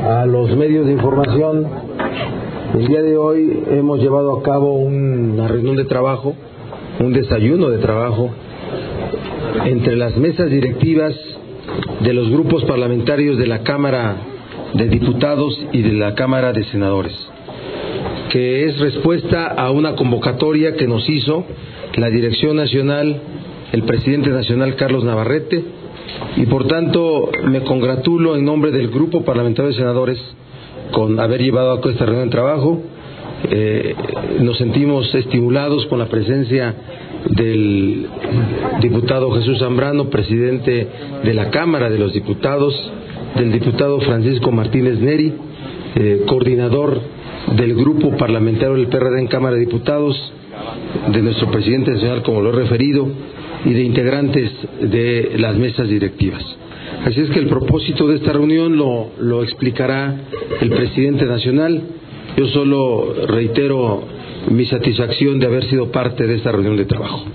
a los medios de información. El día de hoy hemos llevado a cabo una reunión de trabajo, un desayuno de trabajo entre las mesas directivas de los grupos parlamentarios de la Cámara de Diputados y de la Cámara de Senadores, que es respuesta a una convocatoria que nos hizo la Dirección Nacional, el presidente nacional Carlos Navarrete, y por tanto me congratulo en nombre del Grupo Parlamentario de Senadores con haber llevado a cabo esta reunión de trabajo. Nos sentimos estimulados con la presencia del diputado Jesús Zambrano, presidente de la Cámara de los Diputados, del diputado Francisco Martínez Neri, coordinador del Grupo Parlamentario del PRD en Cámara de Diputados, de nuestro presidente nacional, como lo he referido, y de integrantes de las mesas directivas. Así es que el propósito de esta reunión lo explicará el presidente nacional. Yo solo reitero mi satisfacción de haber sido parte de esta reunión de trabajo.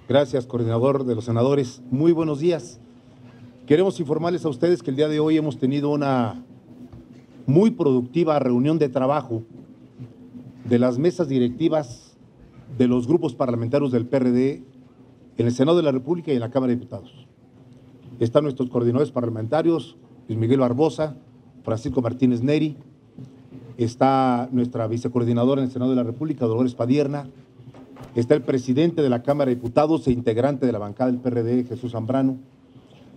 Gracias, coordinador de los senadores. Muy buenos días. Queremos informarles a ustedes que el día de hoy hemos tenido una muy productiva reunión de trabajo de las mesas directivas de los grupos parlamentarios del PRD en el Senado de la República y en la Cámara de Diputados. Están nuestros coordinadores parlamentarios, Luis Miguel Barbosa, Francisco Martínez Neri, está nuestra vicecoordinadora en el Senado de la República, Dolores Padierna, está el presidente de la Cámara de Diputados e integrante de la bancada del PRD, Jesús Zambrano,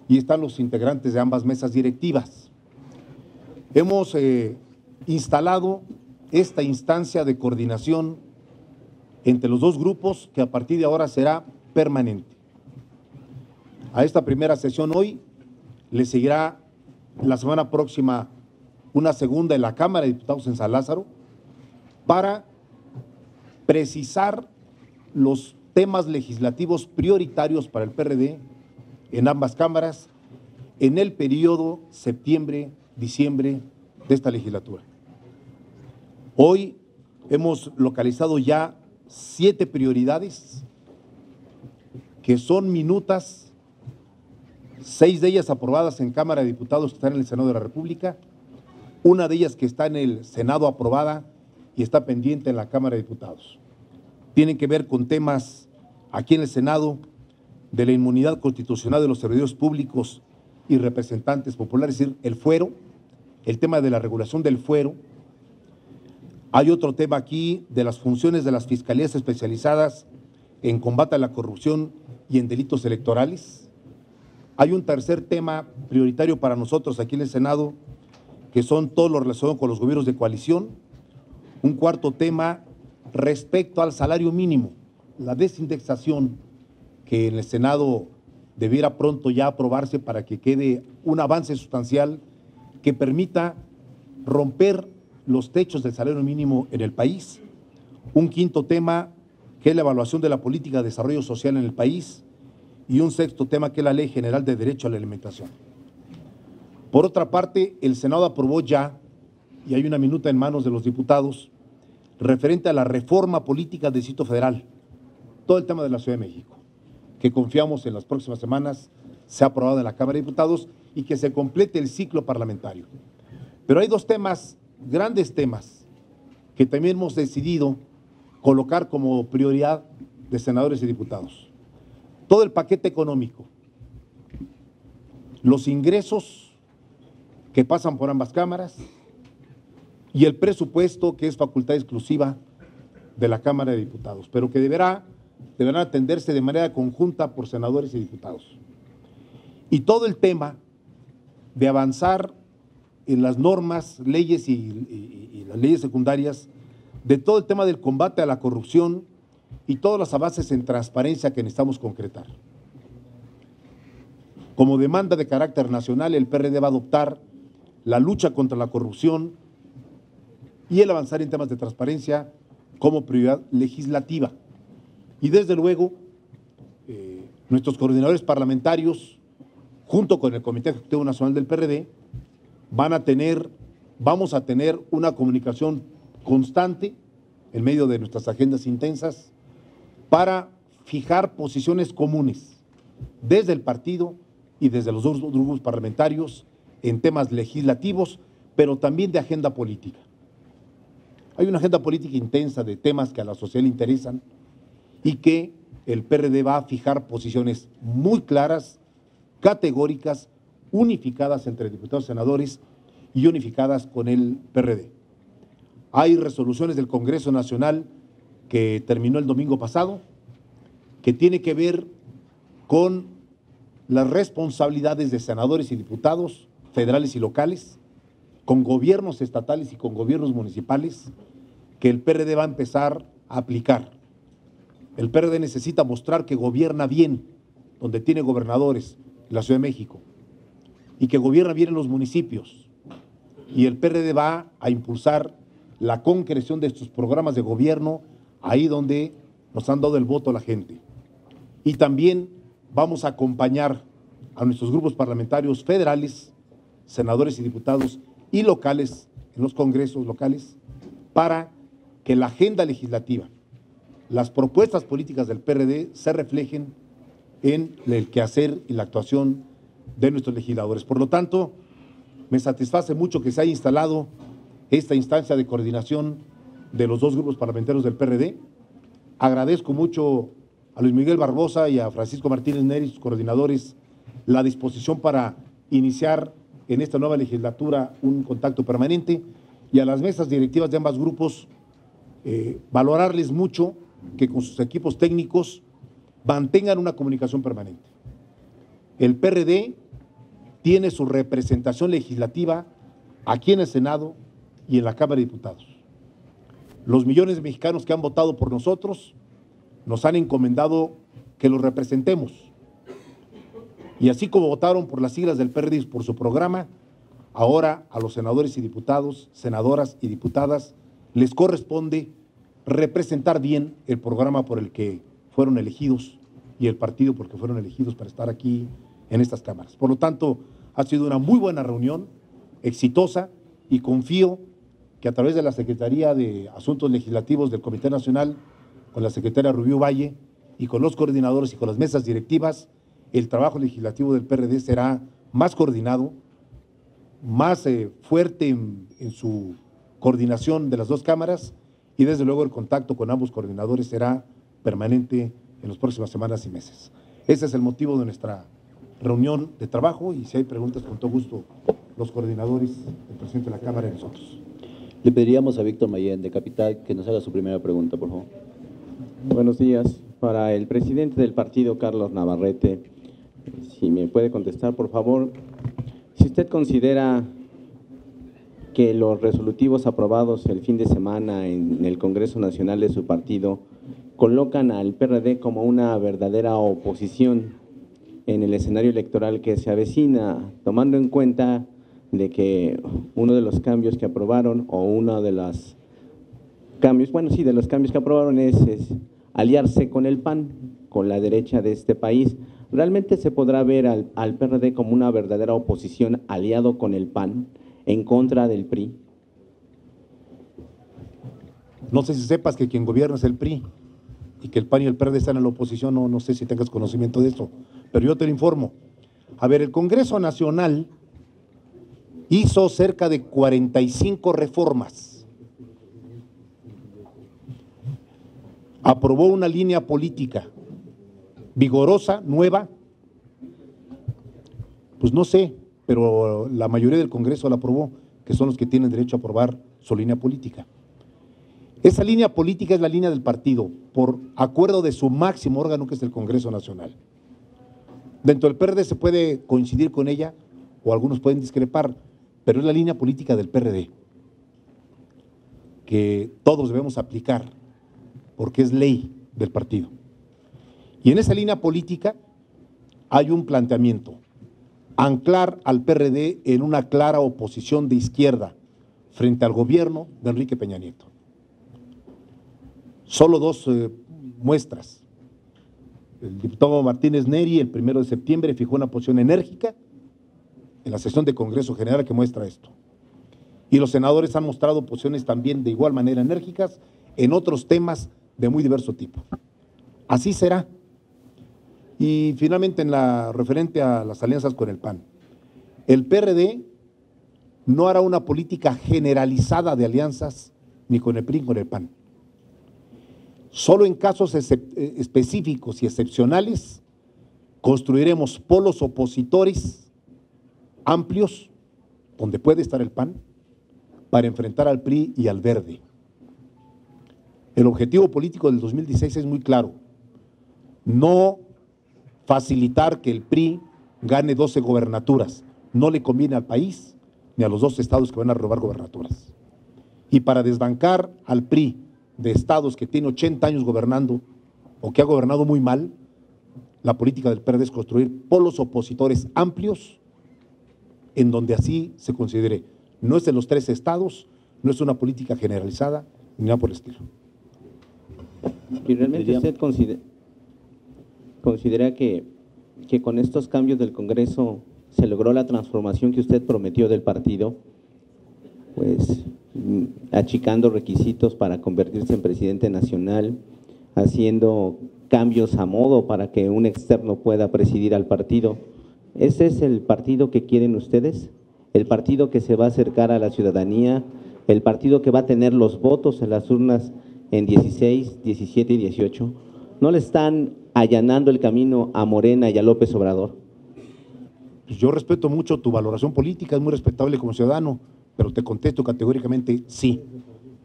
y están los integrantes de ambas mesas directivas. Hemos instalado esta instancia de coordinación entre los dos grupos que a partir de ahora será permanente. A esta primera sesión hoy le seguirá la semana próxima una segunda en la Cámara de Diputados en San Lázaro para precisar los temas legislativos prioritarios para el PRD en ambas cámaras en el periodo septiembre-diciembre de esta legislatura. Hoy hemos localizado ya 7 prioridades que son minutas, 6 de ellas aprobadas en Cámara de Diputados que están en el Senado de la República, una de ellas que está en el Senado aprobada y está pendiente en la Cámara de Diputados. Tienen que ver con temas aquí en el Senado de la inmunidad constitucional de los servidores públicos y representantes populares, es decir, el fuero, el tema de la regulación del fuero. Hay otro tema aquí de las funciones de las fiscalías especializadas en combate a la corrupción y en delitos electorales. Hay un tercer tema prioritario para nosotros aquí en el Senado, que son todo lo relacionado con los gobiernos de coalición. Un cuarto tema respecto al salario mínimo, la desindexación, que en el Senado debiera pronto ya aprobarse para que quede un avance sustancial que permita romper los techos del salario mínimo en el país. Un quinto tema, que es la evaluación de la política de desarrollo social en el país, y un sexto tema, que es la Ley General de Derecho a la Alimentación. Por otra parte, el Senado aprobó ya, y hay una minuta en manos de los diputados, referente a la reforma política del Distrito Federal, todo el tema de la Ciudad de México, que confiamos en las próximas semanas sea aprobado en la Cámara de Diputados y que se complete el ciclo parlamentario. Pero hay 2 temas, grandes temas, que también hemos decidido colocar como prioridad de senadores y diputados. Todo el paquete económico, los ingresos que pasan por ambas cámaras y el presupuesto, que es facultad exclusiva de la Cámara de Diputados, pero que deberán atenderse de manera conjunta por senadores y diputados. Y todo el tema de avanzar en las normas, leyes y las leyes secundarias, de todo el tema del combate a la corrupción y todas las avances en transparencia que necesitamos concretar. Como demanda de carácter nacional, el PRD va a adoptar la lucha contra la corrupción y el avanzar en temas de transparencia como prioridad legislativa. Y desde luego, nuestros coordinadores parlamentarios, junto con el Comité Ejecutivo Nacional del PRD, vamos a tener una comunicación constante en medio de nuestras agendas intensas para fijar posiciones comunes desde el partido y desde los dos grupos parlamentarios en temas legislativos, pero también de agenda política. Hay una agenda política intensa de temas que a la sociedad le interesan y que el PRD va a fijar posiciones muy claras, categóricas, unificadas entre diputados y senadores y unificadas con el PRD. Hay resoluciones del Congreso Nacional que terminó el domingo pasado, que tiene que ver con las responsabilidades de senadores y diputados federales y locales, con gobiernos estatales y con gobiernos municipales, que el PRD va a empezar a aplicar. El PRD necesita mostrar que gobierna bien, donde tiene gobernadores, en la Ciudad de México, y que gobierna bien en los municipios. Y el PRD va a impulsar la concreción de estos programas de gobierno ahí donde nos han dado el voto a la gente. Y también vamos a acompañar a nuestros grupos parlamentarios federales, senadores y diputados y locales, en los congresos locales, para que la agenda legislativa, las propuestas políticas del PRD se reflejen en el quehacer y la actuación de nuestros legisladores. Por lo tanto, me satisface mucho que se haya instalado esta instancia de coordinación de los dos grupos parlamentarios del PRD. Agradezco mucho a Luis Miguel Barbosa y a Francisco Martínez Neri, sus coordinadores, la disposición para iniciar en esta nueva legislatura un contacto permanente, y a las mesas directivas de ambos grupos valorarles mucho que con sus equipos técnicos mantengan una comunicación permanente. El PRD tiene su representación legislativa aquí en el Senado y en la Cámara de Diputados. Los millones de mexicanos que han votado por nosotros nos han encomendado que los representemos. Y así como votaron por las siglas del PRD y por su programa, ahora a los senadores y diputados, senadoras y diputadas, les corresponde representar bien el programa por el que fueron elegidos y el partido por el que fueron elegidos para estar aquí en estas cámaras. Por lo tanto, ha sido una muy buena reunión, exitosa, y confío que a través de la Secretaría de Asuntos Legislativos del Comité Nacional, con la secretaria Rubio Valle y con los coordinadores y con las mesas directivas, el trabajo legislativo del PRD será más coordinado, más fuerte en su coordinación de las dos cámaras, y desde luego el contacto con ambos coordinadores será permanente en las próximas semanas y meses. Ese es el motivo de nuestra reunión de trabajo, y si hay preguntas, con todo gusto, los coordinadores, el presidente de la Cámara y nosotros. Le pediríamos a Víctor Mayén, de Capital, que nos haga su primera pregunta, por favor. Buenos días. Para el presidente del partido, Carlos Navarrete, si me puede contestar, por favor, si usted considera que los resolutivos aprobados el fin de semana en el Congreso Nacional de su partido colocan al PRD como una verdadera oposición en el escenario electoral que se avecina, tomando en cuenta de que uno de los cambios que aprobaron, o uno de los cambios, bueno, sí, de los cambios que aprobaron es aliarse con el PAN, con la derecha de este país. ¿Realmente se podrá ver al PRD como una verdadera oposición aliado con el PAN en contra del PRI? No sé si sepas que quien gobierna es el PRI y que el PAN y el PRD están en la oposición, no sé si tengas conocimiento de eso, pero yo te lo informo. A ver, el Congreso Nacional hizo cerca de 45 reformas. Aprobó una línea política vigorosa, nueva, pues no sé, pero la mayoría del Congreso la aprobó, que son los que tienen derecho a aprobar su línea política. Esa línea política es la línea del partido, por acuerdo de su máximo órgano, que es el Congreso Nacional. Dentro del PRD se puede coincidir con ella, o algunos pueden discrepar, pero es la línea política del PRD, que todos debemos aplicar, porque es ley del partido. Y en esa línea política hay un planteamiento: anclar al PRD en una clara oposición de izquierda frente al gobierno de Enrique Peña Nieto. Solo dos muestras. El diputado Martínez Neri, el 1 de septiembre, fijó una posición enérgica en la sesión de Congreso General que muestra esto. Y los senadores han mostrado posiciones también de igual manera enérgicas en otros temas de muy diverso tipo. Así será. Y finalmente, en la referente a las alianzas con el PAN, el PRD no hará una política generalizada de alianzas ni con el PRI ni con el PAN. Solo en casos específicos y excepcionales construiremos polos opositores amplios, donde puede estar el PAN, para enfrentar al PRI y al Verde. El objetivo político del 2016 es muy claro: no facilitar que el PRI gane 12 gobernaturas. No le conviene al país ni a los 2 estados que van a robar gobernaturas. Y para desbancar al PRI de estados que tiene 80 años gobernando o que ha gobernado muy mal, la política del PRD es construir polos opositores amplios en donde así se considere. No es de los 3 estados, no es una política generalizada, ni nada por el estilo. ¿Y realmente usted considera que con estos cambios del Congreso se logró la transformación que usted prometió del partido, pues achicando requisitos para convertirse en presidente nacional, haciendo cambios a modo para que un externo pueda presidir al partido? ¿Ese es el partido que quieren ustedes? ¿El partido que se va a acercar a la ciudadanía? ¿El partido que va a tener los votos en las urnas en 16, 17 y 18? ¿No le están allanando el camino a Morena y a López Obrador? Pues yo respeto mucho tu valoración política, es muy respetable como ciudadano, pero te contesto categóricamente sí.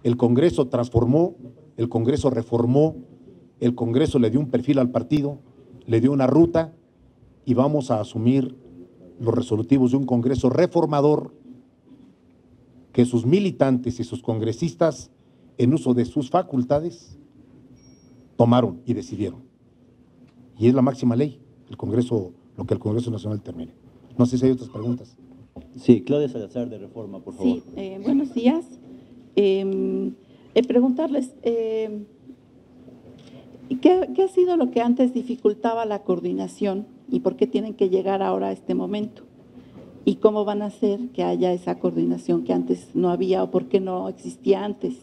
El Congreso transformó, el Congreso reformó, el Congreso le dio un perfil al partido, le dio una ruta y vamos a asumir los resolutivos de un Congreso reformador que sus militantes y sus congresistas, en uso de sus facultades, tomaron y decidieron. Y es la máxima ley, el Congreso, lo que el Congreso Nacional termine. No sé si hay otras preguntas. Sí, Claudia Salazar de Reforma, por favor. Sí, buenos días. Preguntarles, ¿qué ha sido lo que antes dificultaba la coordinación y por qué tienen que llegar ahora a este momento? ¿Y cómo van a hacer que haya esa coordinación que antes no había o por qué no existía antes?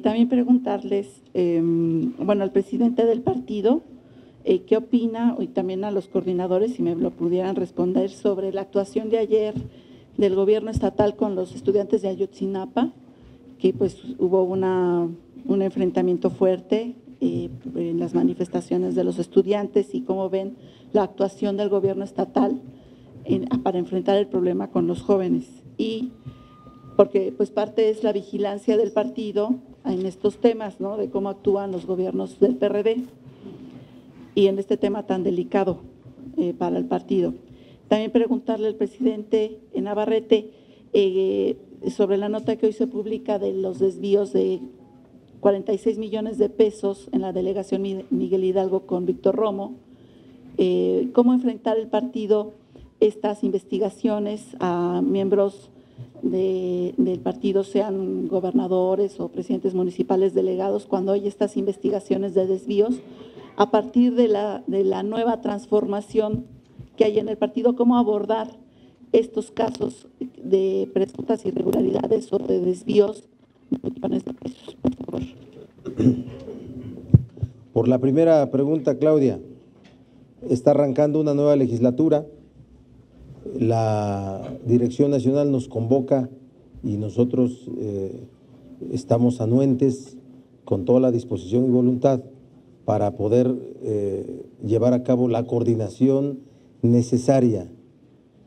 También preguntarles, bueno, al presidente del partido, ¿qué opina? Y también a los coordinadores, si me lo pudieran responder, sobre la actuación de ayer del gobierno estatal con los estudiantes de Ayotzinapa, que pues hubo un enfrentamiento fuerte en las manifestaciones de los estudiantes, y cómo ven la actuación del gobierno estatal para enfrentar el problema con los jóvenes. Y porque pues parte es la vigilancia del partido en estos temas, ¿no?, de cómo actúan los gobiernos del PRD y en este tema tan delicado para el partido. También preguntarle al presidente Navarrete sobre la nota que hoy se publica de los desvíos de 46 millones de pesos en la delegación Miguel Hidalgo con Víctor Romo. ¿Cómo enfrentar el partido estas investigaciones a miembros del partido, sean gobernadores o presidentes municipales delegados, cuando hay estas investigaciones de desvíos? A partir de la nueva transformación que hay en el partido, ¿cómo abordar estos casos de presuntas irregularidades o de desvíos de millones de pesos? Por favor. Por la primera pregunta, Claudia, está arrancando una nueva legislatura. La Dirección Nacional nos convoca y nosotros estamos anuentes con toda la disposición y voluntad para poder llevar a cabo la coordinación necesaria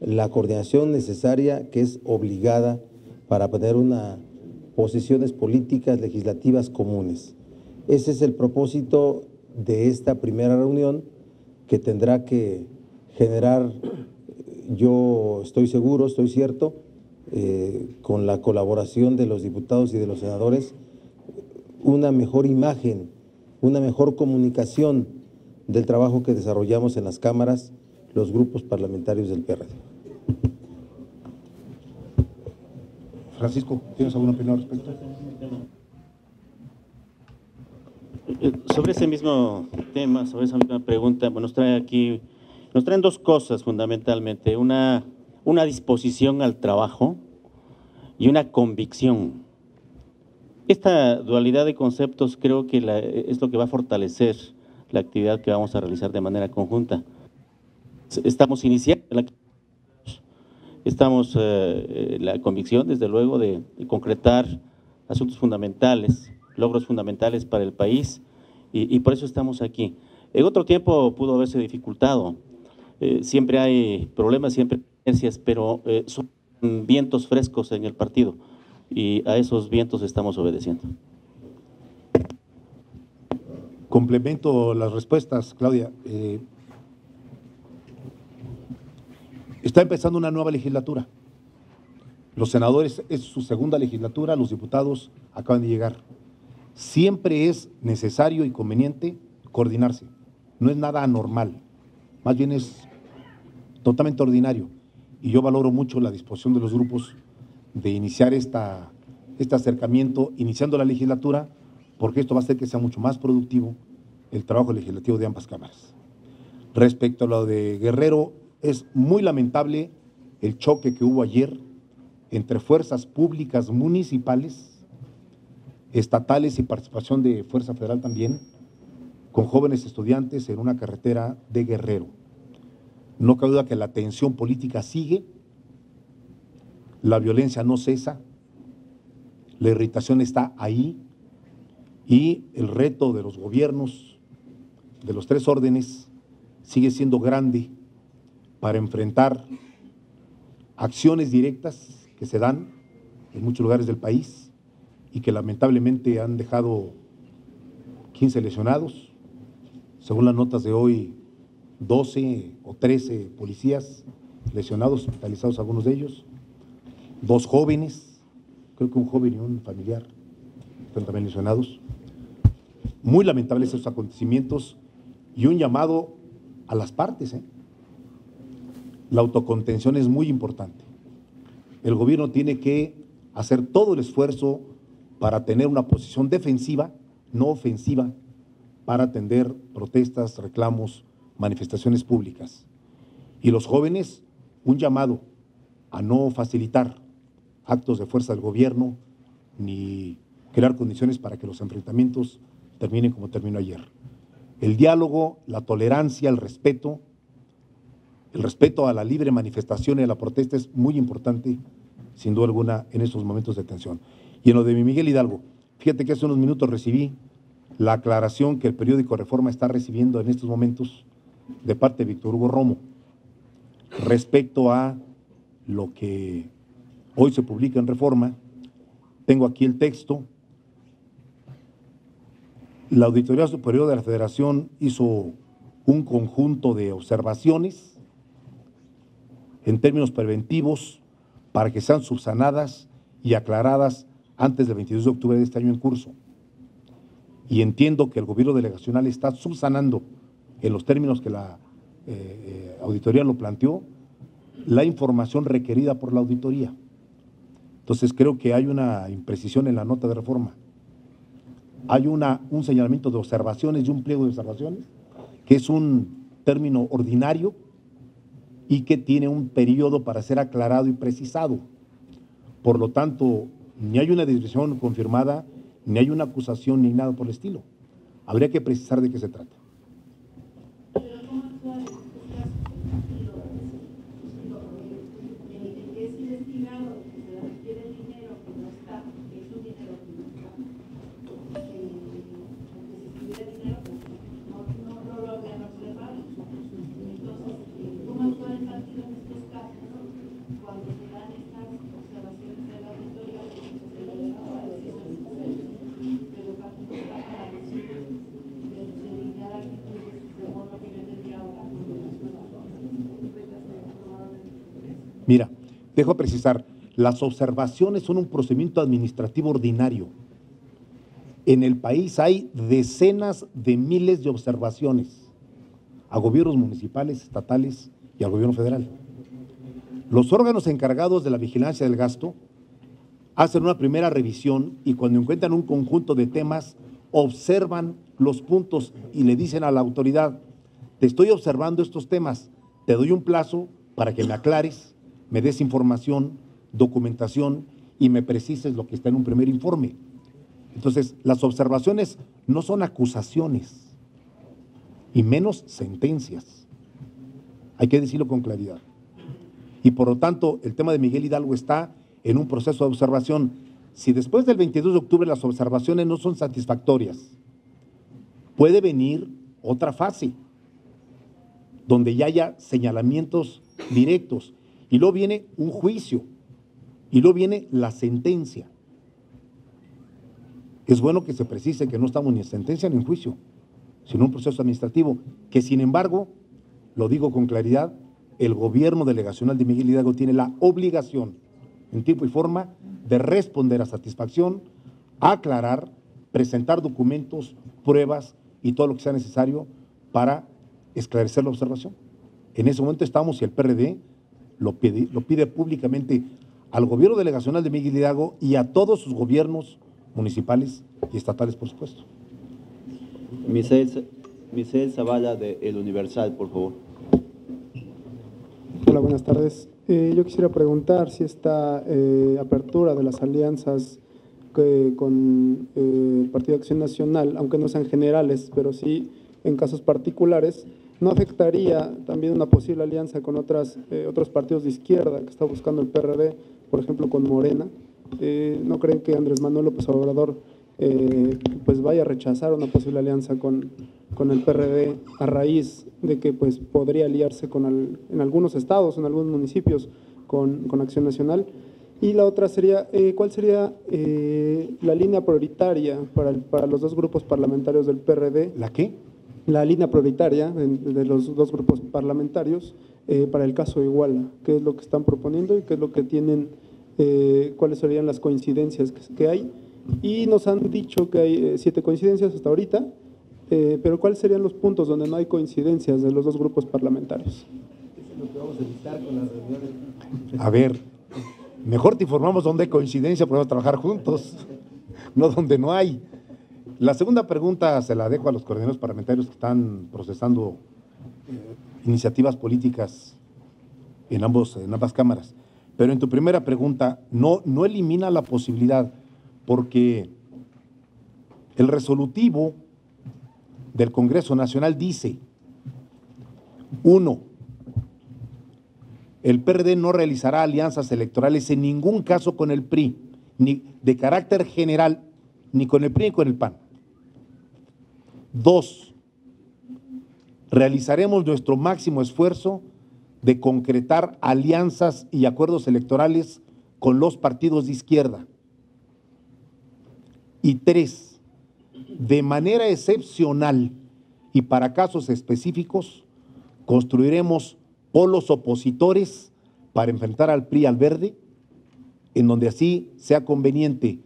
que es obligada para tener unas posiciones políticas legislativas comunes. Ese es el propósito de esta primera reunión, que tendrá que generar, yo estoy seguro, estoy cierto, con la colaboración de los diputados y de los senadores, una mejor imagen, una mejor comunicación del trabajo que desarrollamos en las cámaras, los grupos parlamentarios del PRD. Francisco, ¿tienes alguna opinión al respecto? Sobre ese mismo tema, sobre esa misma pregunta, bueno, nos traen dos cosas fundamentalmente: una disposición al trabajo y una convicción. Esta dualidad de conceptos creo que es lo que va a fortalecer la actividad que vamos a realizar de manera conjunta. Estamos iniciando Estamos la convicción, desde luego, de concretar asuntos fundamentales, logros fundamentales para el país, y por eso estamos aquí. En otro tiempo pudo haberse dificultado. Siempre hay problemas, siempre hay inercias, pero son vientos frescos en el partido, y a esos vientos estamos obedeciendo. Complemento las respuestas, Claudia. Está empezando una nueva legislatura. Los senadores es su segunda legislatura, los diputados acaban de llegar. Siempre es necesario y conveniente coordinarse. No es nada anormal, más bien es totalmente ordinario. Y yo valoro mucho la disposición de los grupos de iniciar este acercamiento, iniciando la legislatura, porque esto va a hacer que sea mucho más productivo el trabajo legislativo de ambas cámaras. Respecto a lo de Guerrero, es muy lamentable el choque que hubo ayer entre fuerzas públicas municipales, estatales y participación de Fuerza Federal también, con jóvenes estudiantes en una carretera de Guerrero. No cabe duda que la tensión política sigue, la violencia no cesa, la irritación está ahí, y el reto de los gobiernos de los tres órdenes sigue siendo grande para enfrentar acciones directas que se dan en muchos lugares del país y que lamentablemente han dejado 15 lesionados, según las notas de hoy, 12 o 13 policías lesionados, hospitalizados algunos de ellos, 2 jóvenes, creo que un joven y un familiar están también lesionados. Muy lamentables estos acontecimientos y un llamado a las partes. La autocontención es muy importante. El gobierno tiene que hacer todo el esfuerzo para tener una posición defensiva, no ofensiva, para atender protestas, reclamos, manifestaciones públicas. Y los jóvenes, un llamado a no facilitar actos de fuerza del gobierno ni crear condiciones para que los enfrentamientos terminen como terminó ayer. El diálogo, la tolerancia, el respeto a la libre manifestación y a la protesta es muy importante, sin duda alguna, en estos momentos de tensión. Y en lo de Miguel Hidalgo, fíjate que hace unos minutos recibí la aclaración que el periódico Reforma está recibiendo en estos momentos de parte de Víctor Hugo Romo respecto a lo que hoy se publica en Reforma. Tengo aquí el texto. La Auditoría Superior de la Federación hizo un conjunto de observaciones en términos preventivos para que sean subsanadas y aclaradas antes del 22 de octubre de este año en curso. Y entiendo que el gobierno delegacional está subsanando, en los términos que la auditoría lo planteó, la información requerida por la auditoría. Entonces creo que hay una imprecisión en la nota de Reforma. Hay un señalamiento de observaciones y un pliego de observaciones, que es un término ordinario y que tiene un periodo para ser aclarado y precisado. Por lo tanto, ni hay una decisión confirmada, ni hay una acusación, ni nada por el estilo. Habría que precisar de qué se trata. Mira, dejo precisar, las observaciones son un procedimiento administrativo ordinario. En el país hay decenas de miles de observaciones a gobiernos municipales, estatales y al gobierno federal. Los órganos encargados de la vigilancia del gasto hacen una primera revisión y cuando encuentran un conjunto de temas, observan los puntos y le dicen a la autoridad, te estoy observando estos temas, te doy un plazo para que me aclares, me des información, documentación y me precises lo que está en un primer informe. Entonces, las observaciones no son acusaciones y menos sentencias. Hay que decirlo con claridad. Y por lo tanto, el tema de Miguel Hidalgo está en un proceso de observación. Si después del 22 de octubre las observaciones no son satisfactorias, puede venir otra fase, donde ya haya señalamientos directos, y luego viene un juicio, y luego viene la sentencia. Es bueno que se precise que no estamos ni en sentencia ni en juicio, sino en un proceso administrativo, que sin embargo, lo digo con claridad, el gobierno delegacional de Miguel Hidalgo tiene la obligación, en tiempo y forma, de responder a satisfacción, aclarar, presentar documentos, pruebas y todo lo que sea necesario para esclarecer la observación. En ese momento estamos y el PRD lo pide públicamente al gobierno delegacional de Miguel Hidalgo y a todos sus gobiernos municipales y estatales, por supuesto. Misael Zavala de El Universal, por favor. Hola, buenas tardes. Yo quisiera preguntar si esta apertura de las alianzas con el Partido de Acción Nacional, aunque no sean generales, pero sí en casos particulares, ¿no afectaría también una posible alianza con otros partidos de izquierda que está buscando el PRD, por ejemplo con Morena? ¿No creen que Andrés Manuel López Obrador pues vaya a rechazar una posible alianza con el PRD a raíz de que pues podría aliarse en algunos estados, en algunos municipios con Acción Nacional? Y la otra sería, ¿cuál sería la línea prioritaria para los dos grupos parlamentarios del PRD? ¿La qué? La línea prioritaria de los dos grupos parlamentarios para el caso Iguala. ¿Qué es lo que están proponiendo y qué es lo que tienen, cuáles serían las coincidencias que hay? Y nos han dicho que hay 7 coincidencias hasta ahorita, pero ¿cuáles serían los puntos donde no hay coincidencias de los dos grupos parlamentarios? A ver, mejor te informamos donde hay coincidencia, podemos trabajar juntos, no donde no hay. La segunda pregunta se la dejo a los coordinadores parlamentarios que están procesando iniciativas políticas en ambas cámaras. Pero en tu primera pregunta, no elimina la posibilidad, porque el resolutivo del Congreso Nacional dice: 1. El PRD no realizará alianzas electorales en ningún caso con el PRI, ni de carácter general, ni con el PRI ni con el PAN. 2. Realizaremos nuestro máximo esfuerzo de concretar alianzas y acuerdos electorales con los partidos de izquierda. Y 3. De manera excepcional y para casos específicos, construiremos polos opositores para enfrentar al PRI y al Verde, en donde así sea conveniente,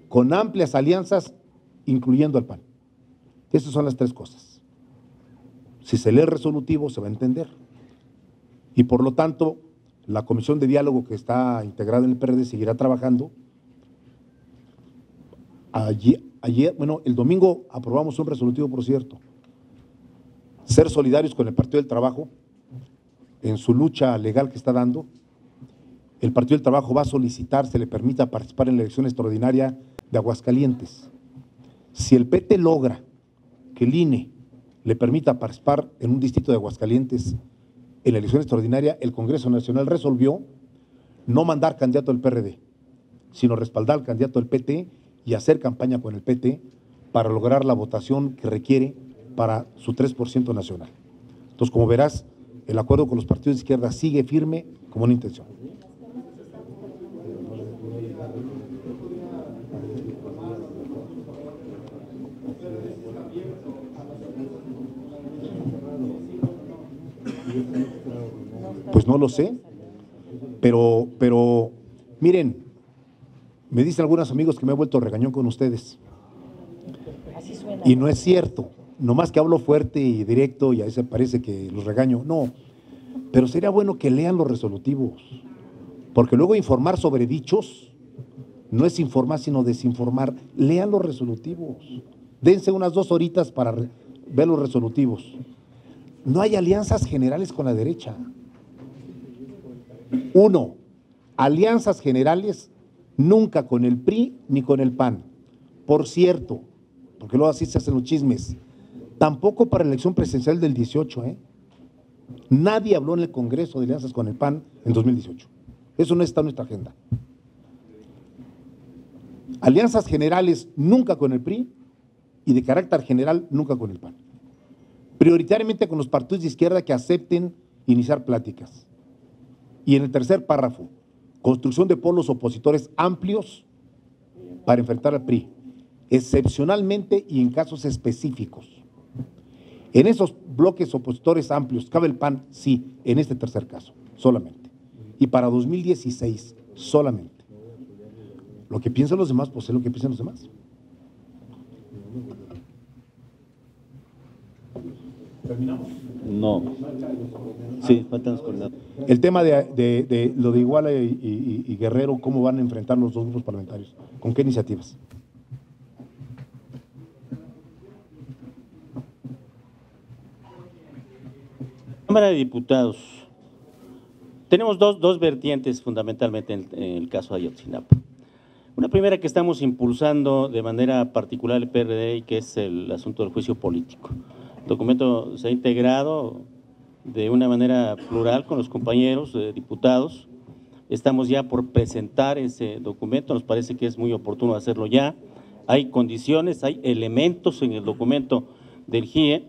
con amplias alianzas, incluyendo al PAN. Esas son las 3 cosas. Si se lee el resolutivo, se va a entender. Y por lo tanto, la comisión de diálogo que está integrada en el PRD seguirá trabajando. El domingo aprobamos un resolutivo, por cierto. Ser solidarios con el Partido del Trabajo en su lucha legal que está dando. El Partido del Trabajo va a solicitar se le permita participar en la elección extraordinaria de Aguascalientes. Si el PT logra que el INE le permita participar en un distrito de Aguascalientes en la elección extraordinaria, el Congreso Nacional resolvió no mandar candidato del PRD, sino respaldar al candidato del PT y hacer campaña con el PT para lograr la votación que requiere para su 3% nacional. Entonces, como verás, el acuerdo con los partidos de izquierda sigue firme como una intención. Pues no lo sé, pero miren, me dicen algunos amigos que me he vuelto regañón con ustedes. Y no es cierto, nomás que hablo fuerte y directo y a veces parece que los regaño. No, pero sería bueno que lean los resolutivos, porque luego informar sobre dichos no es informar sino desinformar. Lean los resolutivos, dense unas 2 horitas para ver los resolutivos. No hay alianzas generales con la derecha. 1. Alianzas generales nunca con el PRI ni con el PAN. Por cierto, porque luego así se hacen los chismes, tampoco para la elección presidencial del 18, Nadie habló en el Congreso de alianzas con el PAN en 2018. Eso no está en nuestra agenda. Alianzas generales nunca con el PRI y de carácter general nunca con el PAN. Prioritariamente con los partidos de izquierda que acepten iniciar pláticas. Y en el tercer párrafo, construcción de polos opositores amplios para enfrentar al PRI, excepcionalmente y en casos específicos. En esos bloques opositores amplios, ¿cabe el PAN? Sí, en este tercer caso, solamente. Y para 2016, solamente. Lo que piensan los demás, pues es lo que piensan los demás. ¿Terminamos? No. Sí, faltan los coordinadores. El tema de lo de Iguala y Guerrero, ¿cómo van a enfrentar los dos grupos parlamentarios? ¿Con qué iniciativas? Cámara de Diputados, tenemos dos vertientes fundamentalmente en el caso de Ayotzinapa. Una primera que estamos impulsando de manera particular el PRD y que es el asunto del juicio político. El documento se ha integrado de una manera plural con los compañeros diputados. Estamos ya por presentar ese documento, nos parece que es muy oportuno hacerlo ya. Hay condiciones, hay elementos en el documento del GIE.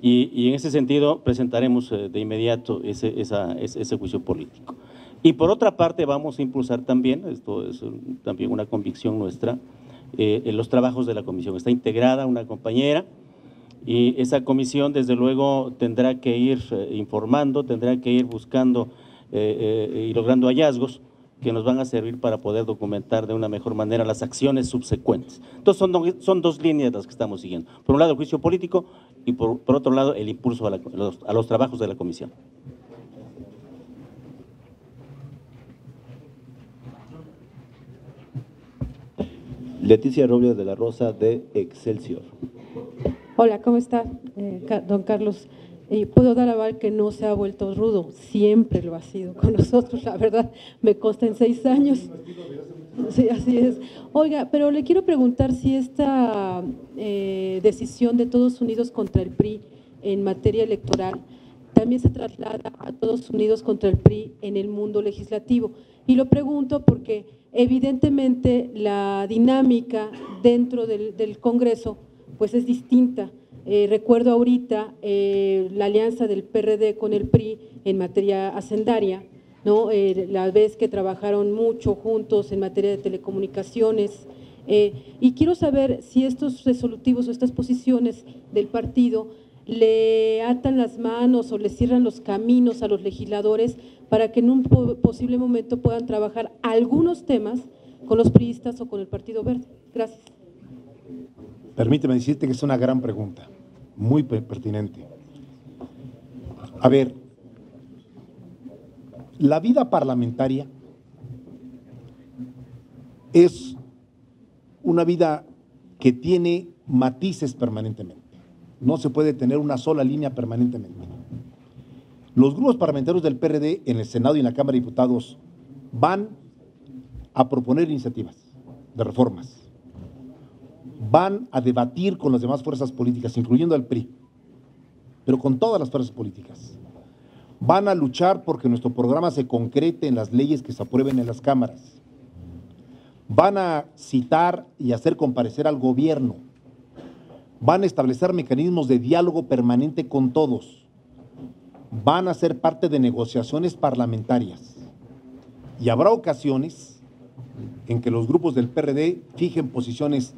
Y en ese sentido presentaremos de inmediato ese juicio político. Y por otra parte vamos a impulsar también, esto es también una convicción nuestra, en los trabajos de la comisión. Está integrada una compañera y esa comisión desde luego tendrá que ir informando, tendrá que ir buscando y logrando hallazgos que nos van a servir para poder documentar de una mejor manera las acciones subsecuentes. Entonces son dos líneas las que estamos siguiendo. Por un lado el juicio político y por otro lado el impulso a los trabajos de la comisión. Leticia Robles de la Rosa, de Excelsior. Hola, ¿cómo está, don Carlos? Puedo dar aval que no se ha vuelto rudo, siempre lo ha sido con nosotros, la verdad, me consta en 6 años. Sí, así es. Oiga, pero le quiero preguntar si esta decisión de Todos Unidos contra el PRI en materia electoral también se traslada a Todos Unidos contra el PRI en el mundo legislativo. Y lo pregunto porque evidentemente la dinámica dentro del Congreso pues es distinta. Recuerdo ahorita la alianza del PRD con el PRI en materia hacendaria, ¿no? La vez que trabajaron mucho juntos en materia de telecomunicaciones. Y quiero saber si estos resolutivos o estas posiciones del partido le atan las manos o le cierran los caminos a los legisladores para que en un posible momento puedan trabajar algunos temas con los priistas o con el Partido Verde. Gracias. Permíteme decirte que es una gran pregunta, muy pertinente. A ver, la vida parlamentaria es una vida que tiene matices permanentemente. No se puede tener una sola línea permanentemente. Los grupos parlamentarios del PRD en el Senado y en la Cámara de Diputados van a proponer iniciativas de reformas. Van a debatir con las demás fuerzas políticas, incluyendo al PRI, pero con todas las fuerzas políticas. Van a luchar porque nuestro programa se concrete en las leyes que se aprueben en las cámaras. Van a citar y hacer comparecer al gobierno. Van a establecer mecanismos de diálogo permanente con todos. Van a ser parte de negociaciones parlamentarias. Y habrá ocasiones en que los grupos del PRD fijen posiciones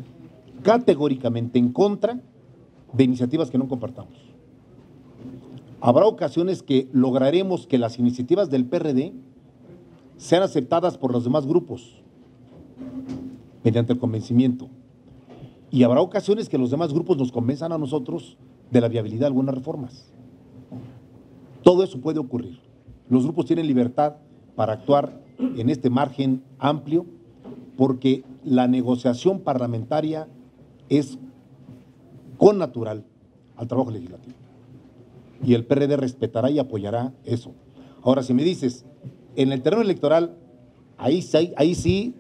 categóricamente en contra de iniciativas que no compartamos. Habrá ocasiones que lograremos que las iniciativas del PRD sean aceptadas por los demás grupos mediante el convencimiento. Y habrá ocasiones que los demás grupos nos convenzan a nosotros de la viabilidad de algunas reformas. Todo eso puede ocurrir. Los grupos tienen libertad para actuar en este margen amplio porque la negociación parlamentaria es connatural al trabajo legislativo. Y el PRD respetará y apoyará eso. Ahora, si me dices, en el terreno electoral, ahí sí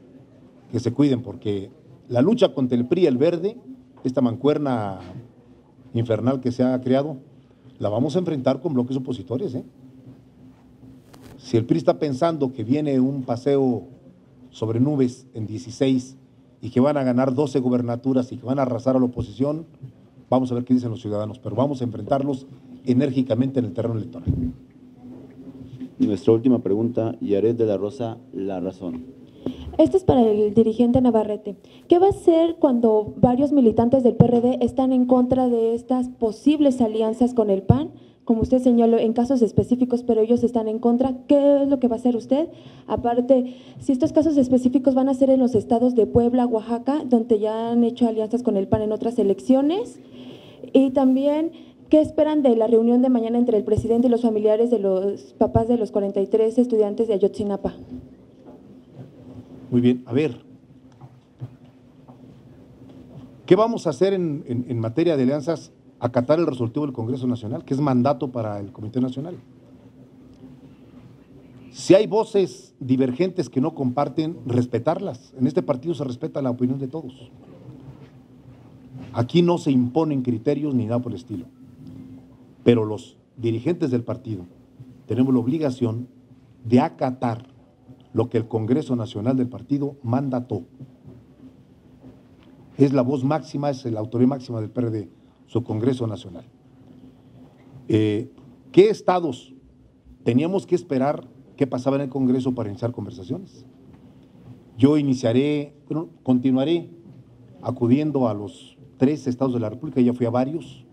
que se cuiden, porque la lucha contra el PRI y el Verde, esta mancuerna infernal que se ha creado, la vamos a enfrentar con bloques opositores, ¿eh? Si el PRI está pensando que viene un paseo sobre nubes en 16 y que van a ganar 12 gubernaturas y que van a arrasar a la oposición, vamos a ver qué dicen los ciudadanos, pero vamos a enfrentarlos enérgicamente en el terreno electoral. Nuestra última pregunta, Yaret de la Rosa, La Razón. Este es para el dirigente Navarrete. ¿Qué va a hacer cuando varios militantes del PRD están en contra de estas posibles alianzas con el PAN? Como usted señaló, en casos específicos, pero ellos están en contra. ¿Qué es lo que va a hacer usted? Aparte, si estos casos específicos van a ser en los estados de Puebla, Oaxaca, donde ya han hecho alianzas con el PAN en otras elecciones. Y también, ¿qué esperan de la reunión de mañana entre el presidente y los familiares de los papás de los 43 estudiantes de Ayotzinapa? Muy bien, a ver, ¿qué vamos a hacer en materia de alianzas? Acatar el resolutivo del Congreso Nacional, que es mandato para el Comité Nacional. Si hay voces divergentes que no comparten, respetarlas. En este partido se respeta la opinión de todos. Aquí no se imponen criterios ni nada por el estilo. Pero los dirigentes del partido tenemos la obligación de acatar lo que el Congreso Nacional del partido mandató. Es la voz máxima, es la autoridad máxima del PRD, su Congreso Nacional. ¿Qué estados teníamos que esperar qué pasaba en el Congreso para iniciar conversaciones? Yo continuaré acudiendo a los 3 estados de la República, ya fui a varios,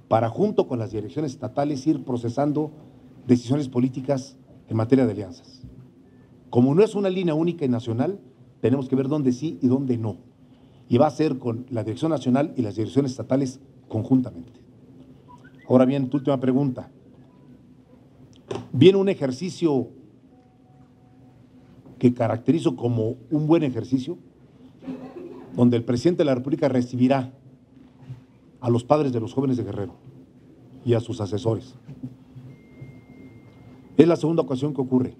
para junto con las direcciones estatales ir procesando decisiones políticas en materia de alianzas. Como no es una línea única y nacional, tenemos que ver dónde sí y dónde no. Y va a ser con la Dirección Nacional y las direcciones estatales conjuntamente. Ahora bien, tu última pregunta. Viene un ejercicio que caracterizo como un buen ejercicio, donde el presidente de la República recibirá a los padres de los jóvenes de Guerrero y a sus asesores. Es la segunda ocasión que ocurre.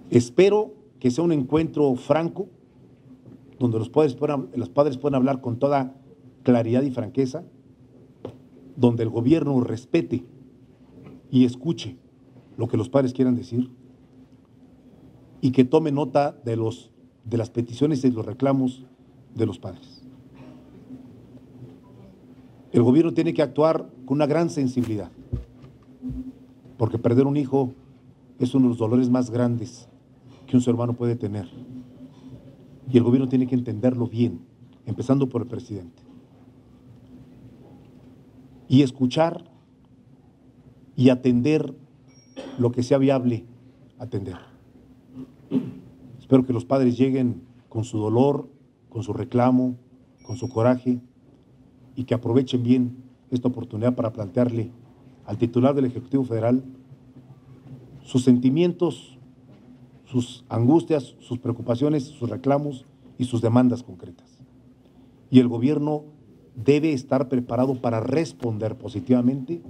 Espero que sea un encuentro franco, donde los padres puedan hablar con toda claridad y franqueza, donde el gobierno respete y escuche lo que los padres quieran decir y que tome nota de las peticiones y los reclamos de los padres. El gobierno tiene que actuar con una gran sensibilidad, porque perder un hijo es uno de los dolores más grandes que un ser humano puede tener. Y el gobierno tiene que entenderlo bien, empezando por el presidente. Y escuchar y atender lo que sea viable atender. Espero que los padres lleguen con su dolor, con su reclamo, con su coraje, y que aprovechen bien esta oportunidad para plantearle al titular del Ejecutivo Federal sus sentimientos, sus angustias, sus preocupaciones, sus reclamos y sus demandas concretas. Y el gobierno debe estar preparado para responder positivamente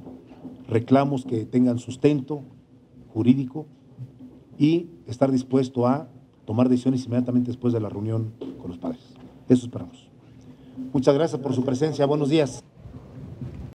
reclamos que tengan sustento jurídico y estar dispuesto a tomar decisiones inmediatamente después de la reunión con los padres. Eso esperamos. Muchas gracias por su presencia. Buenos días.